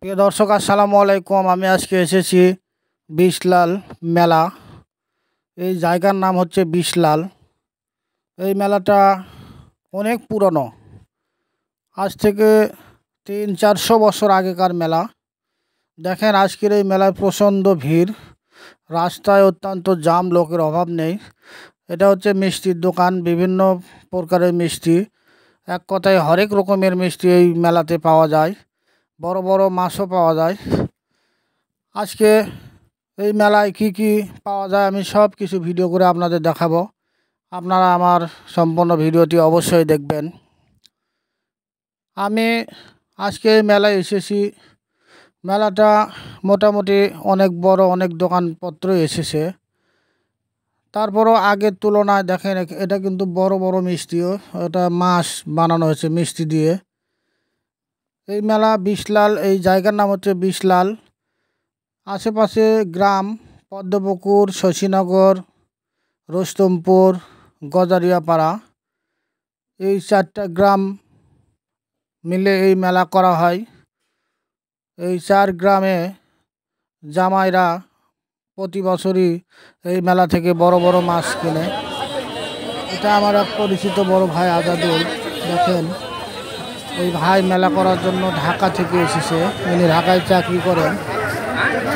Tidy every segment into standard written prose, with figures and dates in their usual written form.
প্রিয় দর্শক, আসসালামু আলাইকুম। আমি আজকে এসেছি বিশলাল মেলা। এই জায়গার নাম হচ্ছে বিশলাল। এই মেলাটা অনেক পুরনো, আজ থেকে 300-400 বছর আগেকার মেলা। দেখেন, আজকের এই মেলায় প্রচণ্ড ভিড়, রাস্তায় অত্যন্ত জাম, লোকের অভাব নেই। এটা হচ্ছে মিষ্টির দোকান, বিভিন্ন প্রকারের মিষ্টি, এক কথায় হরেক রকমের মিষ্টি এই মেলাতে পাওয়া যায়। বড় বড় মাছও পাওয়া যায়। আজকে এই মেলায় কি কি পাওয়া যায় আমি সব কিছু ভিডিও করে আপনাদের দেখাবো। আপনারা আমার সম্পূর্ণ ভিডিওটি অবশ্যই দেখবেন। আমি আজকে এই মেলায় এসেছি। মেলাটা মোটামুটি অনেক বড়, অনেক দোকানপত্র এসেছে। তারপরও আগের তুলনায় দেখেন, এটা কিন্তু বড় বড় মিষ্টিও, এটা মাছ বানানো হয়েছে মিষ্টি দিয়ে। এই মেলা বিশলাল, এই জায়গার নাম হচ্ছে বিশলাল। আশেপাশে গ্রাম পদ্মপুকুর, শশীনগর, রুস্তমপুর, গজারিয়াপাড়া, এই 4টা গ্রাম মিলে এই মেলা করা হয়। এই 4 গ্রামে জামাইরা প্রতি বছরই এই মেলা থেকে বড় বড় মাছ কেনে। এটা আমার এক পরিচিত বড় ভাই আজাদুল। দেখেন, এই ভাই মেলা করার জন্য ঢাকা থেকে এসেছে। উনি ঢাকায় চাকরি করেন,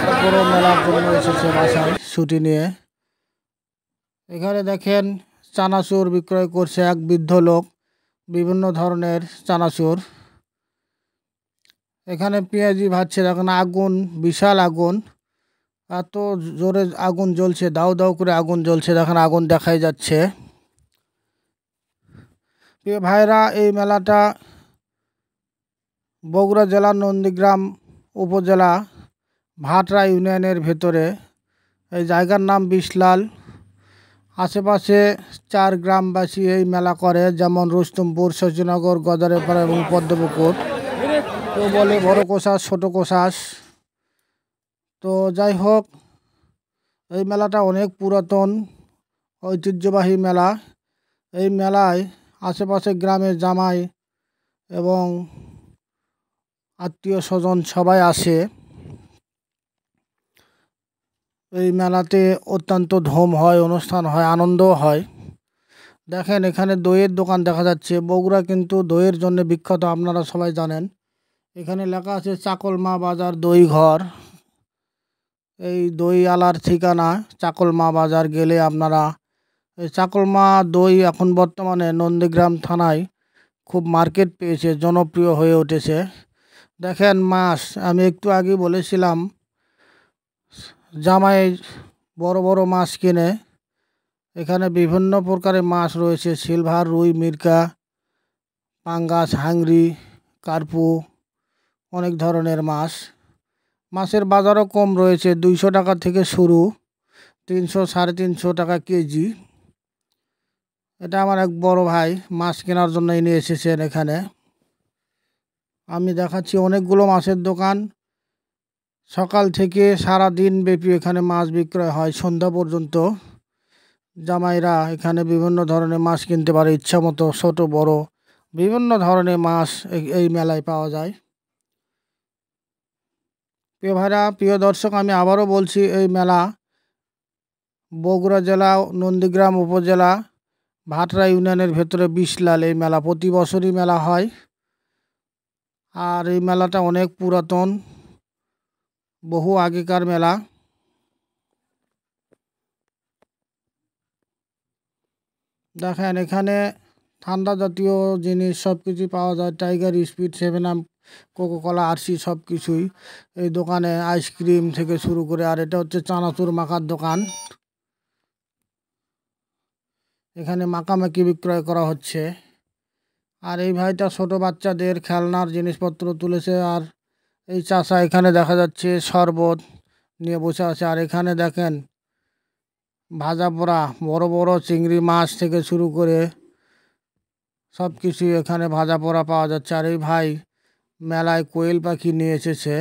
তারপরও মেলার জন্য এসেছে বাসায় ছুটি নিয়ে। এখানে দেখেন, চানাচুর বিক্রয় করছে এক বৃদ্ধ লোক, বিভিন্ন ধরনের চানাচুর। এখানে পেঁয়াজি ভাজছে, দেখেন আগুন, বিশাল আগুন, এত জোরে আগুন জ্বলছে, দাউ দাউ করে আগুন জ্বলছে, দেখেন আগুন দেখাই যাচ্ছে। প্রিয় ভাইরা, এই মেলাটা বগুড়া জেলার নন্দীগ্রাম উপজেলা ভাটরা ইউনিয়নের ভেতরে। এই জায়গার নাম বিশলাল। আশেপাশে 4 গ্রামবাসী এই মেলা করে, যেমন রুস্তমপুর, শশীনগর, গজারিয়াপাড়া এবং পদ্মপুকুর। কেউ বলে বড় কোষাস, ছোট কোষাস। তো যাই হোক, এই মেলাটা অনেক পুরাতন, ঐতিহ্যবাহী মেলা। এই মেলায় আশেপাশে গ্রামের জামাই এবং আত্মীয় স্বজন সবাই আসে। এই মেলাতে অত্যন্ত ধুম হয়, অনুষ্ঠান হয়, আনন্দও হয়। দেখেন, এখানে দইয়ের দোকান দেখা যাচ্ছে। বগুড়া কিন্তু দইয়ের জন্য বিখ্যাত, আপনারা সবাই জানেন। এখানে লেখা আছে চাকলমা বাজার দই ঘর। এই দই আলার ঠিকানা চাকলমা বাজার গেলে আপনারা এই চাকলমা দই এখন বর্তমানে নন্দীগ্রাম থানায় খুব মার্কেট পেয়েছে, জনপ্রিয় হয়ে উঠেছে। দেখেন মাছ, আমি একটু আগে বলেছিলাম জামাই বড় বড় মাছ কিনে। এখানে বিভিন্ন প্রকারের মাছ রয়েছে, সিলভার, রুই, মিরকা, পাঙ্গাস, হাংরি, কার্পু, অনেক ধরনের মাছ। মাছের বাজারও কম রয়েছে, 200 টাকা থেকে শুরু, 300-350 টাকা কেজি। এটা আমার এক বড় ভাই মাছ কেনার জন্য এনে এসেছেন এখানে। আমি দেখাচ্ছি অনেকগুলো মাছের দোকান। সকাল থেকে সারা দিন ব্যাপী এখানে মাছ বিক্রয় হয়, সন্ধ্যা পর্যন্ত। জামাইরা এখানে বিভিন্ন ধরনের মাছ কিনতে পারে ইচ্ছা মতো, ছোট বড় বিভিন্ন ধরনের মাছ এই মেলায় পাওয়া যায়। প্রিয় ভাইরা, প্রিয় দর্শক, আমি আবারও বলছি, এই মেলা বগুড়া জেলা নন্দীগ্রাম উপজেলা ভাটরা ইউনিয়নের ভেতরে বিশলাল। এই মেলা প্রতি বছরই মেলা হয়। আর এই মেলাটা অনেক পুরাতন, বহু আগেকার মেলা। দেখেন, এখানে ঠান্ডা জাতীয় জিনিস সব কিছুই পাওয়া যায়। Tiger, speed, 7 up, Coca-Cola, RC সব কিছুই এই দোকানে, আইসক্রিম থেকে শুরু করে। আর এটা হচ্ছে চানাচুর মাখার দোকান। এখানে মাখামাখি বিক্রয় করা হচ্ছে। আর এই ভাইটা ছোট বাচ্চাদের খেলনার জিনিসপত্র তুলেছে। আর এই চাচা এখানে দেখা যাচ্ছে শরবত নিয়ে বসে আছে। আর এখানে দেখেন ভাজা পোড়া বড় বড় চিংড়ি মাছ থেকে শুরু করে সব কিছুই এখানে ভাজা পোড়া পাওয়া যাচ্ছে। আর এই ভাই মেলায় কোয়েল পাখি নিয়ে এসেছে,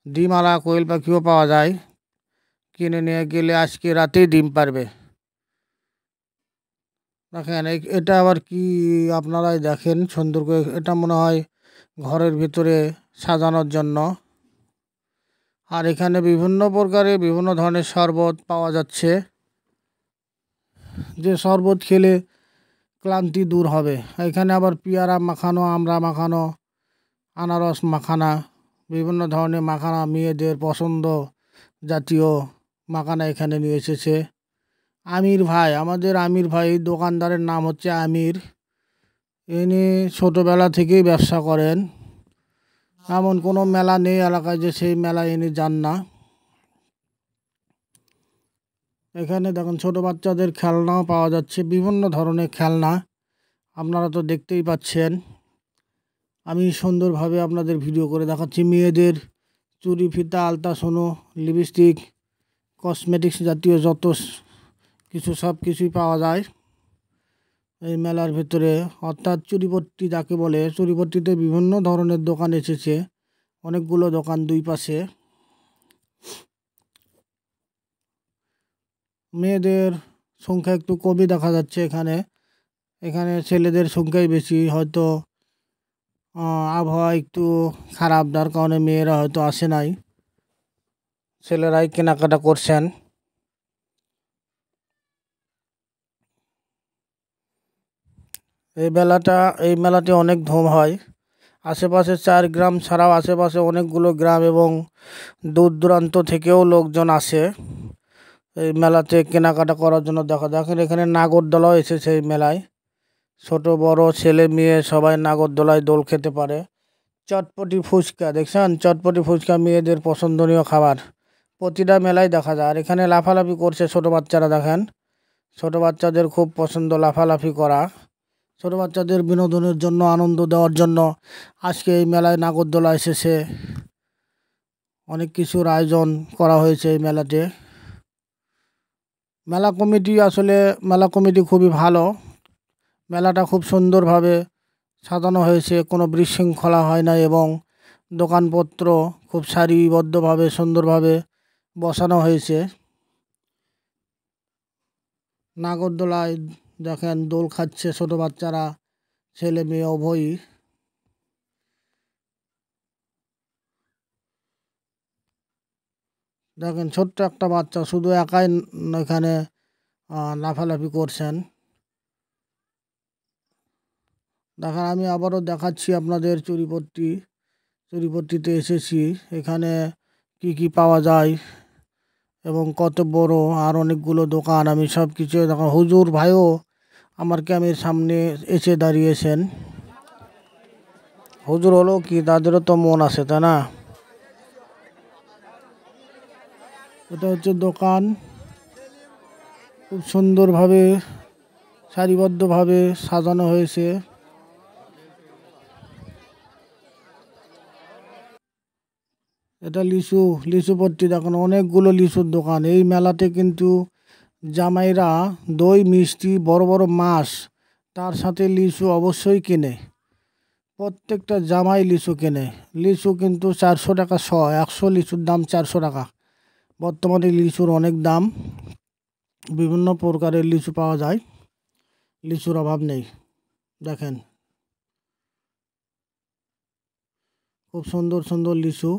ডিমওয়ালা কোয়েল পাখিও পাওয়া যায়, কিনে নিয়ে গেলে আজকে রাতেই ডিম পারবে। দেখেন, এটা আবার কি, আপনারাই দেখেন সুন্দর করে। এটা মনে হয় ঘরের ভিতরে সাজানোর জন্য। আর এখানে বিভিন্ন প্রকারের বিভিন্ন ধরনের শরবত পাওয়া যাচ্ছে, যে শরবত খেলে ক্লান্তি দূর হবে। এখানে আবার পেয়ারা মাখানো, আমড়া মাখানো, আনারস মাখানা, বিভিন্ন ধরনের মাখানা, মেয়েদের পছন্দ জাতীয় মাখানা এখানে নিয়ে এসেছে আমির ভাই। আমাদের আমির ভাই, দোকানদারের নাম হচ্ছে আমির। ইনি ছোটোবেলা থেকেই ব্যবসা করেন। এমন কোনো মেলা নেই এলাকায় যে সেই মেলায় ইনি যান না। এখানে দেখুন ছোটো বাচ্চাদের খেলনাও পাওয়া যাচ্ছে, বিভিন্ন ধরনের খেলনা। আপনারা তো দেখতেই পাচ্ছেন। আমি সুন্দরভাবে আপনাদের ভিডিও করে দেখাচ্ছি। মেয়েদের চুড়ি, ফিতা, আলতা, সোনো, লিপস্টিক, কসমেটিক্স জাতীয় যত কিছু সব কিছুই পাওয়া যায় এই মেলার ভেতরে। অর্থাৎ চুরিপট্টি যাকে বলে, চুরিপট্টিতে বিভিন্ন ধরনের দোকান এসেছে, অনেকগুলো দোকান দুই পাশে। মেয়েদের সংখ্যা একটু কমই দেখা যাচ্ছে এখানে। এখানে ছেলেদের সংখ্যাই বেশি। হয়তো আবহাওয়া একটু খারাপ, যার কারণে মেয়েরা হয়তো আসে নাই, ছেলেরাই কেনাকাটা করছেন। এই মেলাতে অনেক ধুম হয়। আশেপাশে 4 গ্রাম ছাড়াও আশেপাশে অনেকগুলো গ্রাম এবং দূর দূরান্ত থেকেও লোকজন আসে এই মেলাতে কেনাকাটা করার জন্য। দেখেন এখানে নাগরদোলাও এসেছে এই মেলায়। ছোট বড় ছেলে মেয়ে সবাই নাগরদোলায় দোল খেতে পারে। চটপটি ফুচকা দেখছেন, চটপটি ফুচকা মেয়েদের পছন্দনীয় খাবার, প্রতিটা মেলায় দেখা যায়। আর এখানে লাফালাফি করছে ছোট বাচ্চারা, দেখেন ছোট বাচ্চাদের খুব পছন্দ লাফালাফি করা। ছোট বাচ্চাদের বিনোদনের জন্য, আনন্দ দেওয়ার জন্য আজকে এই মেলায় নাগরদোলা এসেছে। অনেক কিছুর আয়োজন করা হয়েছে এই মেলাতে। মেলা কমিটি খুবই ভালো। মেলাটা খুব সুন্দরভাবে সাজানো হয়েছে, কোনো বিশৃঙ্খলা হয় না এবং দোকানপত্র খুব সারিবদ্ধভাবে সুন্দরভাবে বসানো হয়েছে। নাগরদোলায় দেখেন দোল খাচ্ছে ছোট বাচ্চারা, ছেলে মেয়ে উভয়ই। দেখেন ছোট্ট একটা বাচ্চা শুধু একাই এখানে লাফালাফি করছেন। দেখেন আমি আবারও দেখাচ্ছি আপনাদের চুরিপট্টিতে এসেছি। এখানে কি কি পাওয়া যায় এবং কত বড়, আর অনেকগুলো দোকান। আমি সব কিছু দেখেন, হুজুর ভাইও আমার ক্যামের সামনে এসে দাঁড়িয়েছেন। হুজুর হলো কি, তাদেরও তো মন আছে তাই না। এটা হচ্ছে দোকান, খুব সুন্দরভাবে সারিবদ্ধভাবে সাজানো হয়েছে। এটা লিচু পট্টি, দেখুন অনেকগুলো লিচুর দোকান। এই মেলাতে কিন্তু জামাইরা দই মিষ্টি, বড় বড় মাছ, তার সাথে লিচু অবশ্যই কেনে। প্রত্যেকটা জামাই লিচু কেনে। লিচু কিন্তু 400 টাকা শ, 100 লিচুর দাম 400 টাকা। বর্তমানে লিচুর অনেক দাম, বিভিন্ন প্রকারের লিচু পাওয়া যায়, লিচুর অভাব নেই। দেখেন খুব সুন্দর সুন্দর লিচু।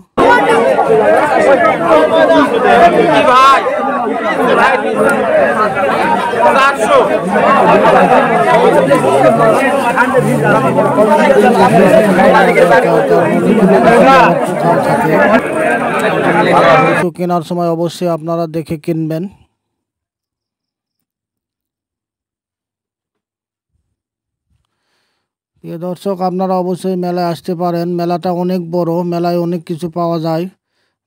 লিচু কেনার সময় অবশ্যই আপনারা দেখে কিনবেন। প্রিয় দর্শক, আপনারা অবশ্যই মেলায় আসতে পারেন। মেলাটা অনেক বড়, মেলায় অনেক কিছু পাওয়া যায়,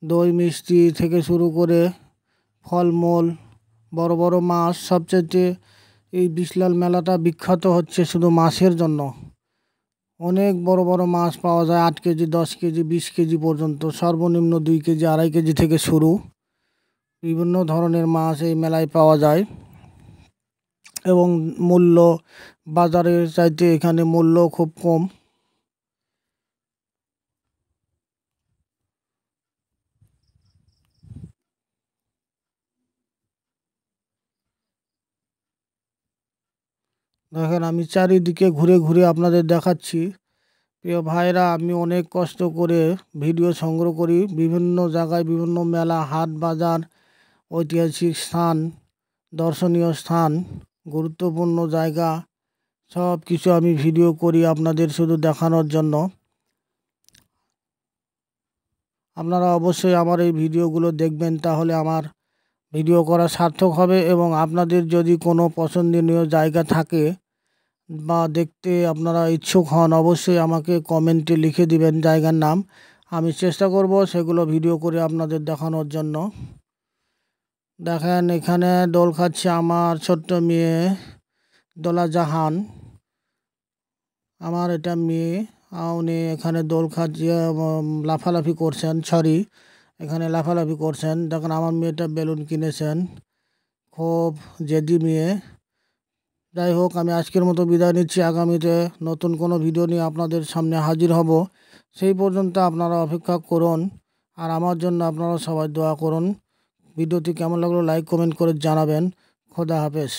দই মিষ্টি থেকে শুরু করে ফলমূল, বড় বড় মাছ। সবচেয়ে এই বিশাল মেলাটা বিখ্যাত হচ্ছে শুধু মাছের জন্য। অনেক বড় বড় মাছ পাওয়া যায়, 8 কেজি, 10 কেজি, 20 কেজি পর্যন্ত, সর্বনিম্ন 2 কেজি, 2.5 কেজি থেকে শুরু। বিভিন্ন ধরনের মাছ এই মেলায় পাওয়া যায় এবং মূল্য বাজারের চাইতে এখানে মূল্য খুব কম। দেখেন আমি চারিদিকে ঘুরে ঘুরে আপনাদের দেখাচ্ছি প্রিয় ভাইরা, আমি অনেক কষ্ট করে ভিডিও সংগ্রহ করি। বিভিন্ন জায়গায় বিভিন্ন মেলা, হাট, বাজার, ঐতিহাসিক স্থান, দর্শনীয় স্থান, গুরুত্বপূর্ণ জায়গা সব কিছু আমি ভিডিও করি আপনাদের শুধু দেখানোর জন্য। আপনারা অবশ্যই আমার এই ভিডিওগুলো দেখবেন, তাহলে আমার ভিডিও করা সার্থক হবে। এবং আপনাদের যদি কোনো পছন্দনীয় জায়গা থাকে বা দেখতে আপনারা ইচ্ছুক হন, অবশ্যই আমাকে কমেন্টে লিখে দিবেন জায়গার নাম। আমি চেষ্টা করব সেগুলো ভিডিও করে আপনাদের দেখানোর জন্য। দেখেন, এখানে দোল খাচ্ছে আমার ছোট্ট মেয়ে দোলা জাহান। আমার এটা মেয়ে, উনি এখানে দোল খাচ্ছে, লাফালাফি করছেন, এখানে লাফালাফি করছেন। দেখেন, আমার মেয়েটা বেলুন কিনেছেন, খুব জেদি মেয়ে। যাই হোক, আমি আজকের মতো বিদায় নিচ্ছি। আগামীতে নতুন কোনো ভিডিও নিয়ে আপনাদের সামনে হাজির হব। সেই পর্যন্ত আপনারা অপেক্ষা করুন, আর আমার জন্য আপনারা সবাই দোয়া করুন। ভিডিওটি কেমন লাগলো লাইক কমেন্ট করে জানাবেন। খোদা হাফেজ।